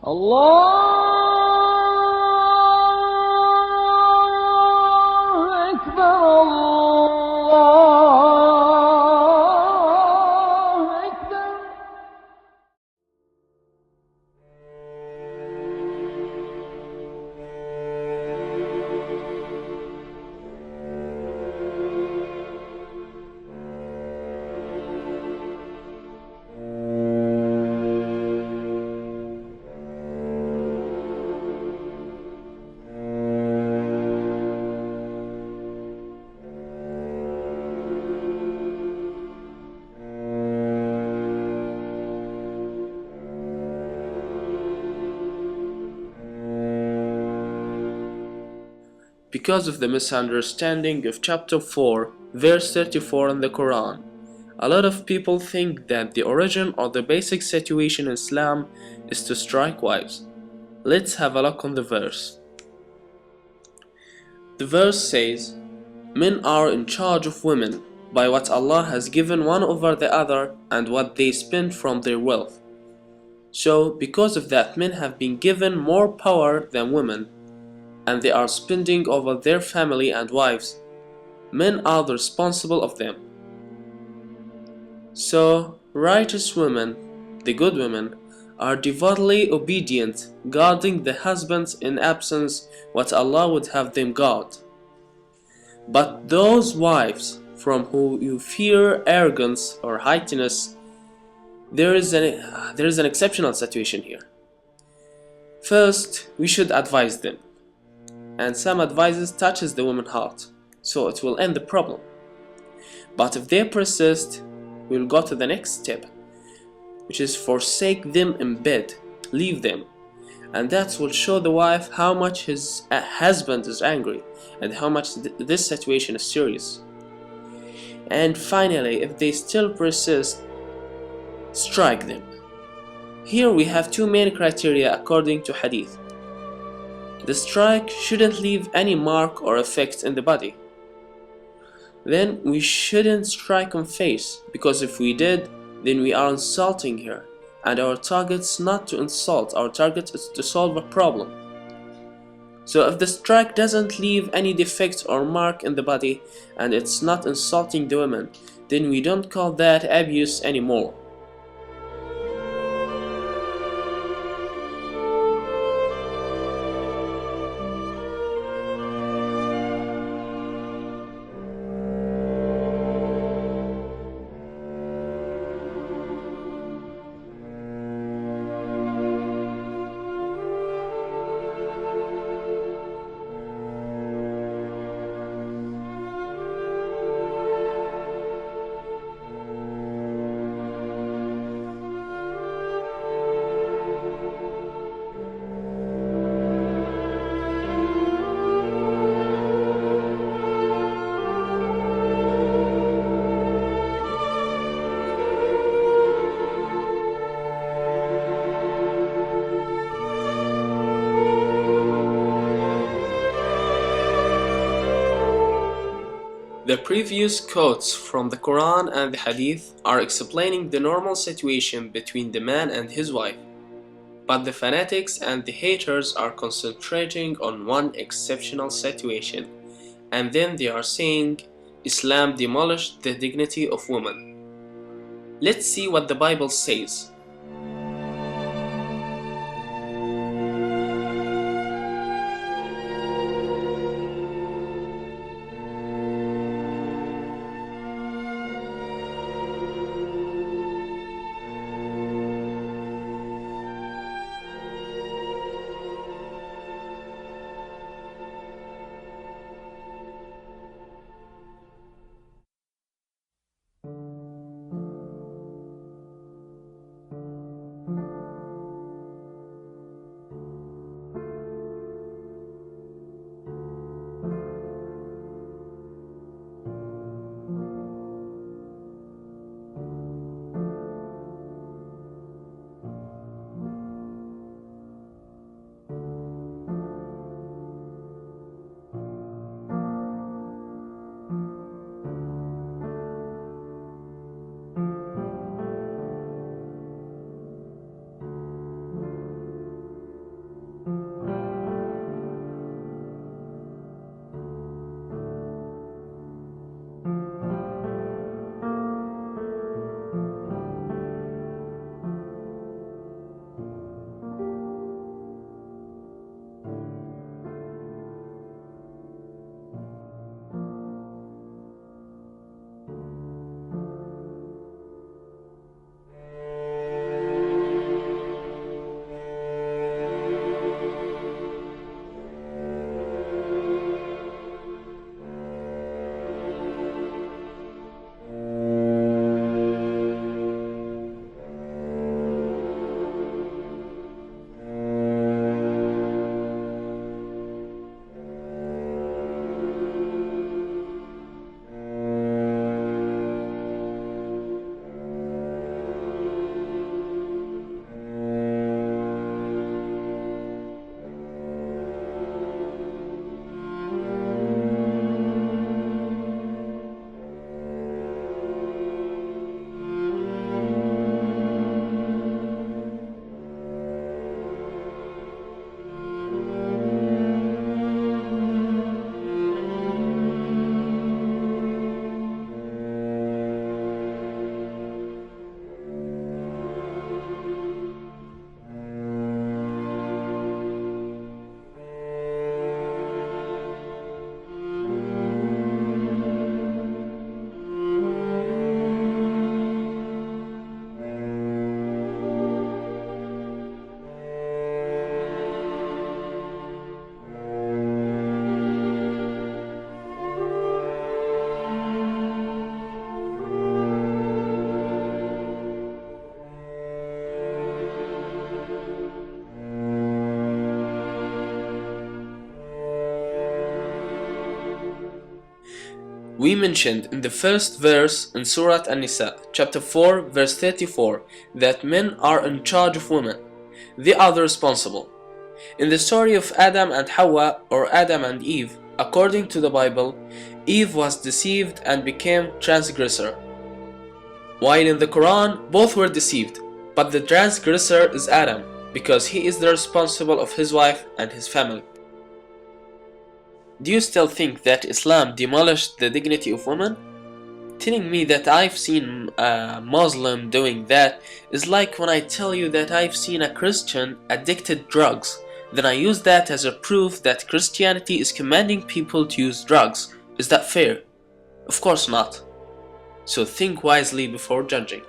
الله أكبر الله أكبر. Because of the misunderstanding of chapter 4, verse 34 in the Quran, a lot of people think that the origin or the basic situation in Islam is to strike wives. Let's have a look on the verse. The verse says, "Men are in charge of women by what Allah has given one over the other and what they spend from their wealth. So, because of that, men have been given more power than women, and they are spending over their family and wives. Men are the responsible of them. So, righteous women, the good women, are devotedly obedient, guarding the husbands in absence what Allah would have them guard. But those wives from whom you fear arrogance or haughtiness, there is an exceptional situation here. First, we should advise them, and some advices touches the woman's heart, so it will end the problem. But if they persist, we'll go to the next step, which is forsake them in bed, leave them, and that will show the wife how much his husband is angry and how much this situation is serious. And finally, if they still persist, strike them. Here we have two main criteria according to hadith. The strike shouldn't leave any mark or effect in the body. Then we shouldn't strike on face, because if we did, then we are insulting her, and our target is not to insult, our target is to solve a problem. So if the strike doesn't leave any defect or mark in the body, and it's not insulting the woman, then we don't call that abuse anymore. The previous quotes from the Quran and the Hadith are explaining the normal situation between the man and his wife, but the fanatics and the haters are concentrating on one exceptional situation, and then they are saying Islam demolished the dignity of women. Let's see what the Bible says. We mentioned in the first verse in Surah An-Nisa, chapter 4, verse 34, that men are in charge of women. They are the responsible. In the story of Adam and Hawa, or Adam and Eve, according to the Bible, Eve was deceived and became transgressor. While in the Quran, both were deceived, but the transgressor is Adam, because he is the responsible of his wife and his family. Do you still think that Islam demolished the dignity of women? Telling me that I've seen a Muslim doing that is like when I tell you that I've seen a Christian addicted to drugs. Then I use that as a proof that Christianity is commanding people to use drugs. Is that fair? Of course not. So think wisely before judging.